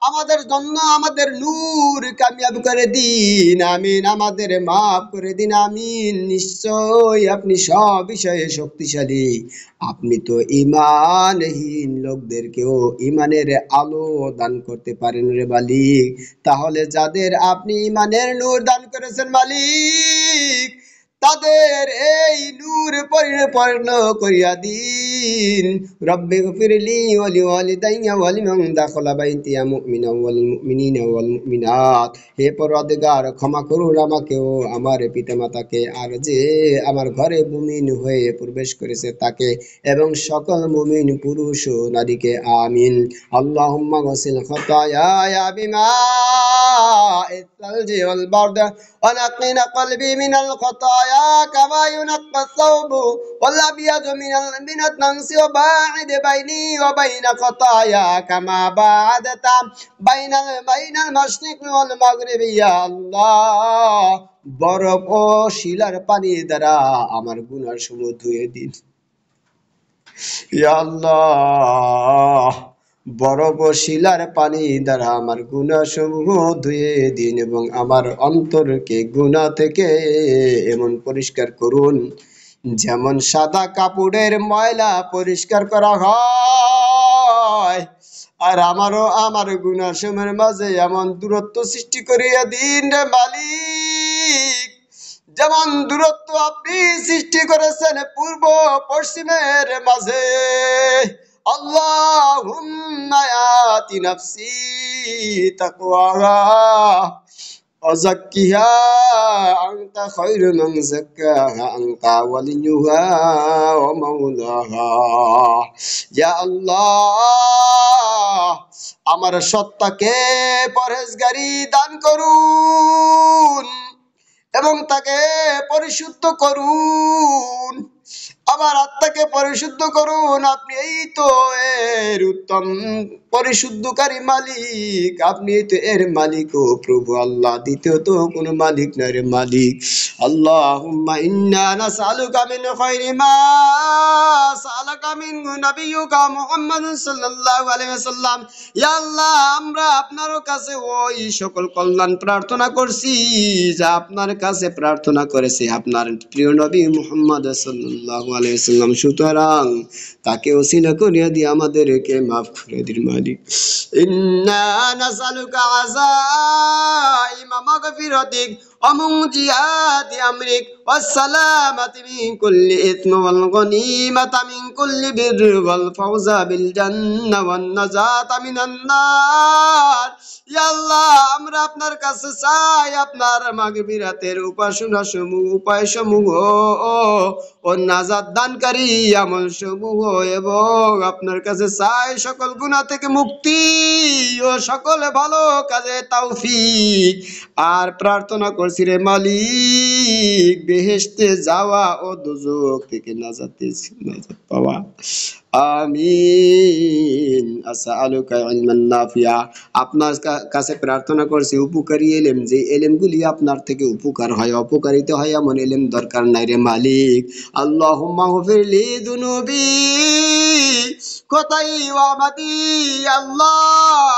আমাদের জন্য আমাদের নূর কামিয়াব করে দিন। আমিন। আমাদের মাফ করে দিন। আমিন। নিশ্চয় আপনি সব বিষয়ে শক্তিশালী। আপনি তো ঈমানহীন লোকদেরকেও ঈমানের আলো দান করতে পারেন রে মালিক। তাহলে যাদের আপনি ঈমানের নূর দান করেছেন মালিক, তাদের এই নূর পরিপূর্ণ করিয়া দিন। রব্বি গফিরলি ওয়া লিওয়ালিদাইয়া ওয়া লিমান দাখালা বাইতিয়া মুমিনান ওয়াল মুমিনিনা ওয়াল মুমিনাত। হে পরওয়ারদিগার, ক্ষমা করুন আমাকেও, আমার পিতামাতাকে, আর যে আমার ঘরে মুমিন হয়ে প্রবেশ করেছে তাকে, এবং সকল মুমিন পুরুষ ও নারীকে। আমিন। আল্লাহুম্মা গসিল খতায়া বিমা الثلج والبرد ونقنا قلبي من الخطايا كما ينقى الثوب والأبيض من الدنس وباعد بيني وبين خطايا كما باعدت بين المشرق والمغرب يا الله। বরফ ও শিলার পানি দ্বারা আমার গুনাহ সমূহ ধুয়ে দিন ইয়া আল্লাহ। বরফ ও শিলার পানি দ্বারা আমার গুনাহ সমূহ ধুয়ে দিন, এবং আমার অন্তরকে গুনাহ থেকে এমন পরিষ্কার করুন যেমন সাদা কাপড়ের ময়লা পরিষ্কার করা হয়। আর আমার গুনাহ সমূহের মাঝে এমন দূরত্ব সৃষ্টি করিয়া দিন রে মালিক, যেমন দূরত্ব আপনি সৃষ্টি করেছেন পূর্ব পশ্চিমের মাঝে। আল্লাহুম্মা আতি নাফসি তাকওয়াহা ওয়াজাক্কিহা আনতা খায়রু মান যাক্কাহা আনতা ওয়ালিয়ুহা ওয়া মাওলাহা। ইয়া আল্লাহ, আমার সত্তাকে পরহেজগারি দান করুন এবং তাকে পরিশুদ্ধ করুন। আমার আত্মাকে পরিশুদ্ধ করুন। আপনি এই তো এর উত্তম পরিশুদ্ধকারী মালিক। আপনি এই তো এর মালিক ও প্রভু আল্লাহ। দ্বিতীয় তো কোনো মালিক নাই রে মালিক। আল্লাহুম্মা ইন্না নাসআলুকা মিন খায়রি মা সাআলাকা মিনহু নাবিয়্যুকা মুহাম্মাদুন সাল্লাল্লাহু আলাইহি ওয়াসাল্লাম। ইয়া আল্লাহ, আমরা আপনার কাছে ওই সকল কল্যাণ প্রার্থনা করছি যা আপনার কাছে প্রার্থনা করেছে আপনার প্রিয় নবী মুহাম্মদ সাল্লাল্লাহু আলাইহি ওয়াসাল্লাম। সুতরাং তাকে ওসিলা করিয়া দিয়ে আমাদেরকে মাফ করে দিন মালিক। ইন্না নাসআলুকা আযাইমা মাগফিরাতিক ওয়া মুনজিয়াতি আমরিক ওয়াস সালামাতি মিন কুল্লি ইসমি ওয়াল গনিমাতা মিন কুল্লি বিররি ওয়াল ফাওজা বিল জান্নাহ ওয়ান নাজাতা মিনান নার। ইয়া আল্লাহ, আমরা আপনার কাছে চাই আপনার মাগফিরাতের উপায় সমূহ ও নাজাত দানকারী আমল সমূহ, এবং আপনার কাছে চাই সকল গুনাহ থেকে মুক্তি ও সকল ভালো কাজে তৌফিক। আর প্রার্থনা করছি রে মালিক, বেহেশতে যাওয়া ও দোজখ থেকে নাজাত পাওয়া। আমিন। আসআলুকা ইলমান নাফিয়া, আপনার কাছে প্রার্থনা করছি উপকারী এলেম, যে এলেমগুলি আপনার থেকে উপকার হয়, অপকারিত হয় এমন এলেম দরকার নাই রে মালিক। আল্লাহুম্মা গফিরলি যুনুবি খতাই ওয়া মাদি। আল্লাহ,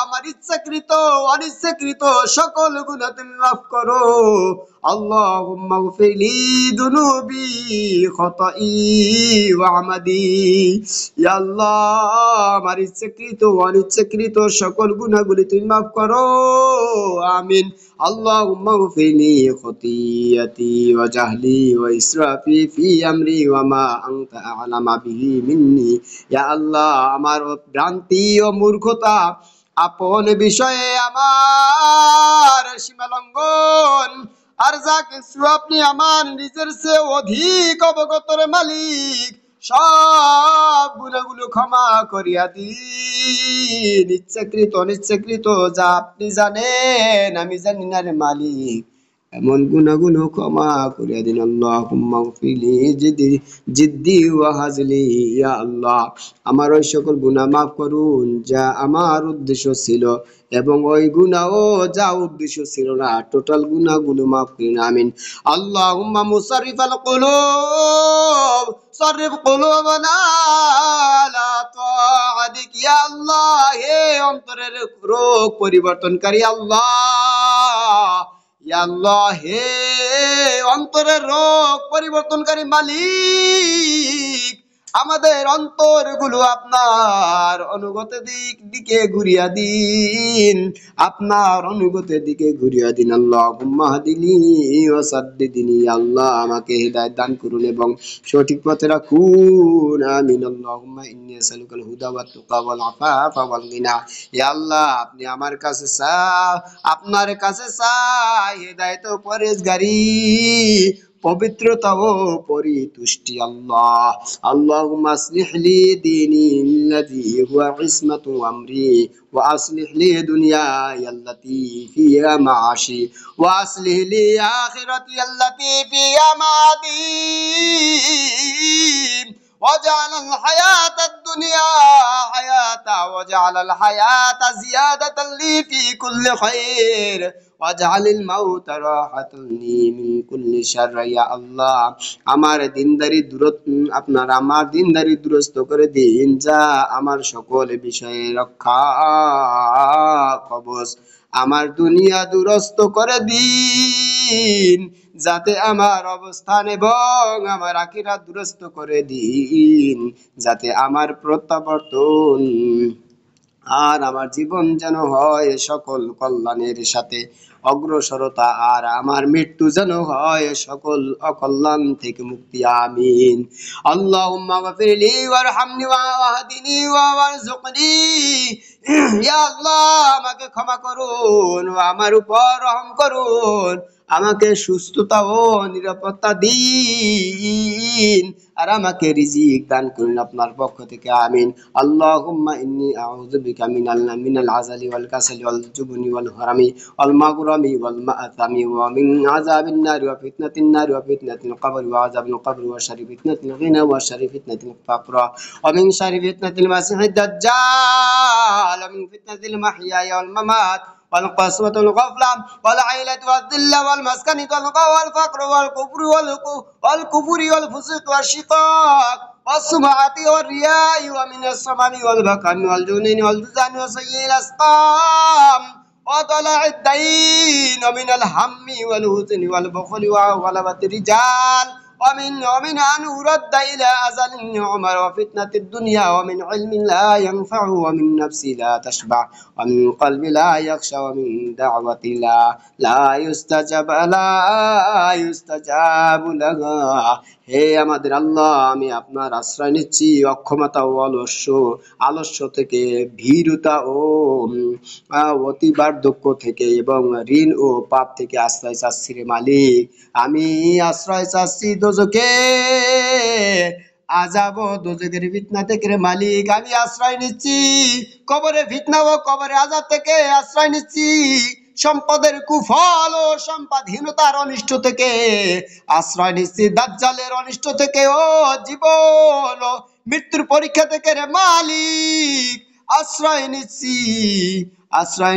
আমার ইচ্ছাকৃত অনিচ্ছাকৃত সকল গুনাহ তুমি মাফ করো। আল্লাহুম্মা গফিরলি যুনুবি খতাই ওয়া মাদি। ইয়া আল্লাহ, আমার ইচ্ছাকৃত অনিচ্ছাকৃত সকল গুনাহগুলি তুমি মাফ করো। আমিন। আল্লাহুম্মা গফিরলি খতিয়াতি ওয়া জাহলি ওয়া ইসরাফি ফি আমরি ওয়া মা আনতা আ'লামু বিহি মিন্নি। ইয়া আল্লাহ, আমার ভ্রান্তি ও মূর্খতা, আপন বিষয়ে আমার সীমালঙ্ঘন, আর যা কিছু আপনি আমার নিজের চেয়ে অধিক অবগত রে মালিক, সব গুনাহগুলো ক্ষমা করিয়া দিন। দিন, ইচ্ছাকৃত অনিচ্ছাকৃত যা আপনি জানেন আমি জানি না রে মালিক, এমন গুনাহগুলো ক্ষমা করে দিন। আল্লাহুম্মা গফিরলি জিদ্দি ওয়া হাজলি, ইয়া আল্লাহ আমার ওই সকল গুনাহ মাফ করুন যা আমার উদ্দেশ্য ছিল, এবং ওই গুনাহও যা উদ্দেশ্য ছিল না, টোটাল গুনাহগুলো মাফ করুন, আমিন। আল্লাহুম্মা মুসাররিফাল কুলুব সাররিফ কুলুবানা আলা তাআতিক, ইয়া আল্লাহ হে অন্তরের রোগ পরিবর্তনকারী আল্লাহ, ইয়া আল্লাহ হে অন্তরের রোগ পরিবর্তনকারী মালিক, আমাদের অন্তরগুলো আপনার অনুগতের দিকে ঘুরিয়ে দিন, আপনার অনুগতের দিকে ঘুরিয়ে দিন। আল্লাহুম্মা হাদিনি ওয়া সাদ্দিদনি, আল্লাহ আমাকে হিদায়াত দান করুন এবং সঠিক পথে রাখুন, আমিন। আল্লাহুম্মা ইন্নী আসআলুকাল হুদা ওয়াত তুকা ওয়াল আফাফা ওয়াল গিনা, ইয়া আল্লাহ আপনি আমার কাছে আপনার কাছে চাই হিদায়াত ও পরহেজগারি, পবিত্রতা ও পরিতুষ্টি। আল্লাহ আল্লাহুম্মা আসলিহ লি দীনি আল্লাযী হুয়া ইসমাতু আমরি, ওয়া আসলিহ লি দুনিয়ায়া আল্লাতী ফিহা মাআশি, ওয়া আসলিহ লি আখিরাতি আল্লাতী ফিহা মাআদি, واجعل الحياة الدنيا حياة، واجعل الحياة زيادة لي في كل خير، واجعل الموت راحة لي من كل شر। يا الله আমার দিনদারি আপনার আমার দিনদারি দুরস্ত করে দিন, যা আমার সকল বিষয়ে রক্ষা কবচ, আমার দুনিয়া দুরস্ত করে দিন, যাতে আমার অবস্থান এবং আমার আখিরাত দুরস্ত করে দিন, যাতে আমার প্রত্যাবর্তন আর আমার জীবন যেন হয় সকল কল্যাণের সাথে অগ্রসরতা, আর আমার মৃত্যু যেন হয় সকল অকল্যাণ থেকে মুক্তি, আমিন। আল্লাহুম্মা গফিরলি ওয়ারহামনি ওয়াহদিনি ওয়ারযুকনি, ইয়া আল্লাহ আমাকে ক্ষমা করুন ও আমার উপর রহম করুন, আমাকে সুস্থতা ও নিরাপত্তা দিন, আর আমাকে রিজিক দান করুন আপনার পক্ষ থেকে, আমিন। আল্লাহুম্মা ইন্নী আউযু বিকা মিনাল আযালি ওয়াল কাসালি ওয়াল জুবনি ওয়াল হারামি ওয়াল মাগরামি ওয়াল মাআতামি, ওয়া মিন আযাবিন নারি ওয়া ফিতনাতিন নারি ওয়া ফিতনাতিল কবরি ওয়া আযাবিল কবরি ওয়া শাররি ফিতনাতিল গিনা ওয়া শাররি ফিতনাতিল ফাকর ওয়া মিন শাররি ফিতনাতিল মাসিহিদ দাজ্জাল ওয়া মিন ফিতনাতিল মাহইয়া ওয়াল মামাত والقسوة والغفلة والعيلة والذلة والمسكنة والفقر والكفر والفسوق والشقاق والسمعة والرياء ومن السمم والبكم والجنون والجزام وسيء الأسقام وطلع الدين ومن الهم والحزن والبخل وغلبة الرجال ومن أن يرد إلى أزل عمر وفتنة الدنيا ومن علم لا ينفع ومن نفس لا تشبع ومن قلب لا يخشى ومن دعوة لا يستجاب لها। হে আমাদের আল্লাহ আমি আপনার আশ্রয় নিচ্ছি অক্ষমতা ও আলস্য থেকে, ভীরুতা ও অতি বার্ধক্য থেকে এবং ঋণ ও পাপ থেকে আশ্রয় চাচ্ছি রে মালিক। আমি আশ্রয় চাচ্ছি দোজখের আযাব ও দোজখের ফিতনা থেকে রে মালিক, আমি আশ্রয় নিচ্ছি কবরের ফিতনা ও কবরের আযাব থেকে আশ্রয় নিচ্ছি, সম্পদের কুফল ও সম্পদহীনতার অনিষ্ট থেকে আশ্রয় নিচ্ছি, দাজ্জালের অনিষ্ট থেকে ও জীবন ও মৃত্যুর পরীক্ষা থেকে রে মালিক আশ্রয়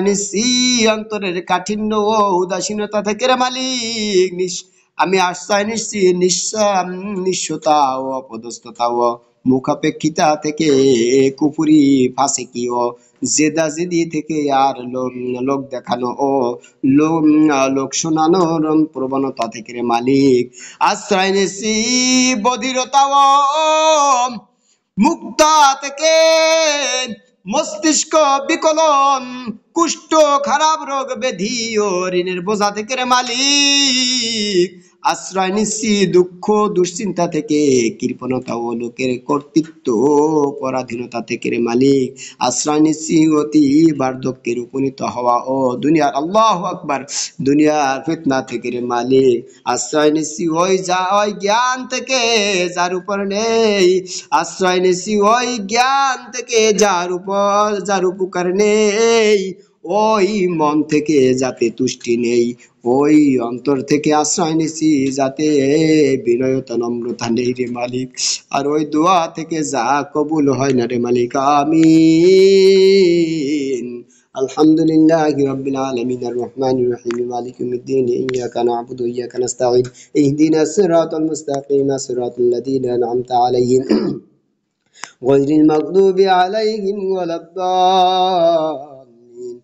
নিচ্ছি অন্তরের কাঠিন্য ও উদাসীনতা থেকে রে মালিক। আমি আশ্রয় নিচ্ছি নিঃস্বতা ও অপদস্থতা ও মুখাপেক্ষিতা থেকে, কুফরি ফাসিকি ও জেদাজেদি থেকে, আর লোক দেখানো ও লোক শোনানোর প্রবণতা থেকে রে মালিক। আশ্রয় নিচ্ছি বধিরতা ও মুক্তা থেকে, মস্তিষ্ক বিকলন, কুষ্ঠ, খারাপ রোগ ব্যাধি ও ঋণের বোঝা থেকে রে মালিক। আশ্রয় নিচ্ছি দুঃখ দুশ্চিন্তা থেকে, কৃপণতা ও লোকের কর্তৃত্ব পরাধীনতা থেকে রে মালিক। আশ্রয় নিচ্ছি অতি বার্ধক্যের উপনীত হওয়া ও দুনিয়ার, আল্লাহু আকবার, দুনিয়ার ফিতনা থেকে রে মালিক। আশ্রয় নিচ্ছি ওই জ্ঞান থেকে যার উপর নেই, আশ্রয় নিচ্ছি ওই জ্ঞান থেকে যার উপকার নেই, ওই মন থেকে যাতে তুষ্টি নেই, ওই অন্তর থেকে আশ্রয় নিছি যাতে বিনয়তা নম্রতা নেই রে মালিক। আর ওই দোয়া থেকে যা কবুল হয় না রে মালিক। আমিন। আলহামদুলিল্লাহি রাব্বিল আলামিন আর রহমানির রহিম মালিক ইয়াউমিদ্দিন ইয়্যাকা না'বুদু ওয়া ইয়্যাকা নাস্তাঈন ইহদিনাস সিরাতাল মুস্তাকিম সিরাতাল লাযীনা আন'আমতা আলাইহিম غير المغضوب عليهم ولا الضالين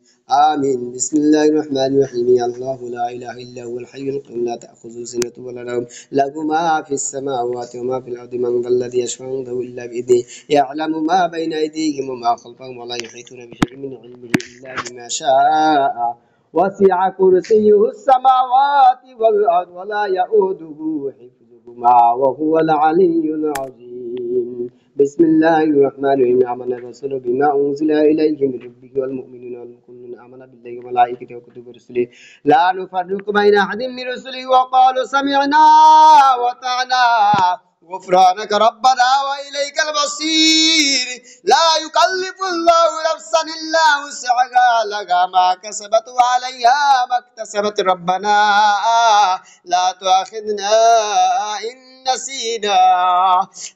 آمين. بسم الله الرحمن الرحيم. الله لا إله إلا هو الحي القيوم لا تأخذه سنة ولا نوم له ما في السماوات وما في الأرض من ذا الذي يشفع عنده إلا بإذنه يعلم ما بين أيديهم وما خلفهم ولا يحيطون بشيء من علمه إلا بما شاء وسع كرسيه السماوات والأرض ولا يؤوده حفظهما وهو العلي العظيم. بسم الله الرحمن الرحيم. آمن الرسول بما أنزل إليه من ربه والمؤمنون كل آمن بالله وملائكته وكتبه ورسله لا نفرق بين أحد من رسله وقالوا سمعنا وأطعنا غفرانك ربنا وإليك المصير. لا يكلف الله نفسا إلا وسعها لها ما كسبت وعليها ما اكتسبت ربنا لا تؤاخذنا إن نسينا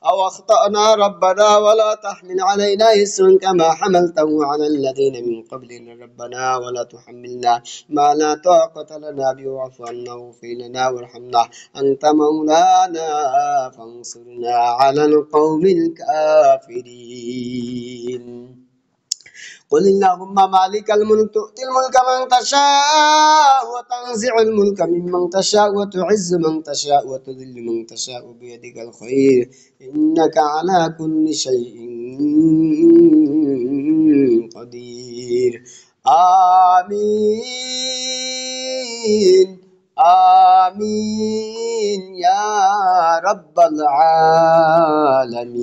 أو أخطأنا ربنا ولا تحمل علينا إصرا كما حملته على الذين من قبلنا ربنا ولا تحملنا ما لا طاقة لنا به واعف عنا واغفر لنا وارحمنا أنت مولانا فانصرنا على القوم الكافرين. قل اللهم مالك الملك تؤتي الملك من تشاء وتنزع الملك ممن تشاء وتعز من تشاء وتذل من تشاء بيدك الخير إنك على كل شيء قدير. آمين آمين يا رب العالمين.